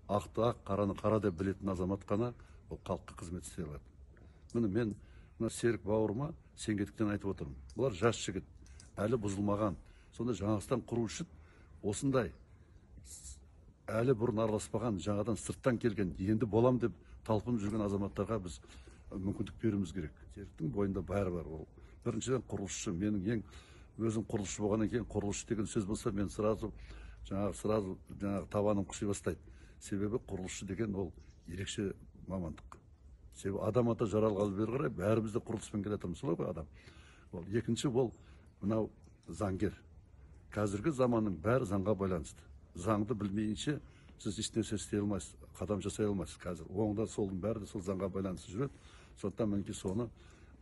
ақты ақ, қараны қара деп білетін азамат қана ол халыққа қызмет істей алады. Міне мен мына Серік бауырыма сенгендіктен айтып отырмын. Бұлар жас жігіт, әлі бұзылмаған. Сонда жаңағыстан құру үшін осындай әлі бұрын араласпаған, жаңадан сырттан келген, енді болам деп талпынып жүрген азаматтарға біз мүмкіндік беруіміз керек. Серіктің бойында бәрі бар. Ол біріншіден құрылысшы. Менің ең өзім құрылысшы болғаннан кейін құрылысшы деген сөз болса, мен сразу табаным құши бастайды. Себебі құрылысшы деген ол ерекше мамандық. Себебі адам ата жаралғалы бері қарай бәріміз де құрылыспен келатырмыз, солай ғой адам. Ол екінші ол мынау заңгер. Қазіргі заманның бәрі заңға байланысты. Заңды білмейінше сіз ешнәрсе істей алмайсыз, қадам жасай алмайсыз. Қазір оңда солдың бәрі де сол заңға байланысты жүреді. Сондықтан мінекей соны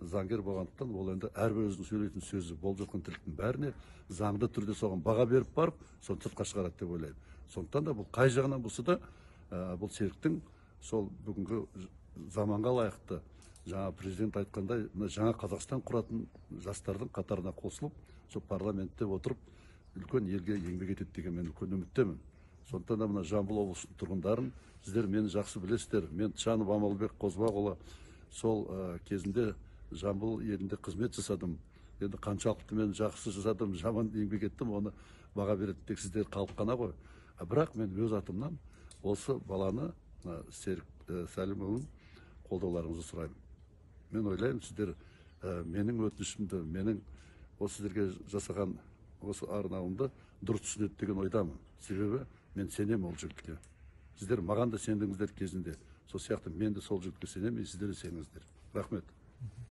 заңгер болғандықтан ол енді әрбір өзінің сөйлейтін сөзі, болып жатқан тірліктің бәріне заңды түрде соған баға беріп барып, соны сыртқа шығарады деп ойлаймын. Сондықтан да бұл қай жағынан болса да бұл Серіктің сол бүгінгі заманға лайықты, жаңа президент айтқандай, жаңа Қазақстан құратын жастардың қатарына қосылып, сол парламентте отырып, үлкен елге еңбек етеді деген мен үлкен үміттемін. Сондықтан да мына Жамбыл облысының тұрғындарын сіздер мені жақсы білесіздер. Мен Тышанов Амалбек Қозбақұлы сол кезінде Жамбыл елінде қызмет жасадым. Енді қаншалықты мен жақсы жасадым, жаман еңбек еттім, оны баға береді тек сіздер халық қана ғой. Бірақ мен өз атымнан осы баланы Серік Сәлімұлын қолдауларыңызды сұраймын. Мен ойлаймын, сіздер менің өтінішімді, менің осы сіздерге жасаған осы арнауымды дұрыс түсінеді деген ойдамын. Себебі мен сенемін ол жігітке. Сіздер маған да сендіңіздер кезінде. Сол сияқты мен де сол жігітке сенемін, сіздер де сеніңіздер. Рахмет.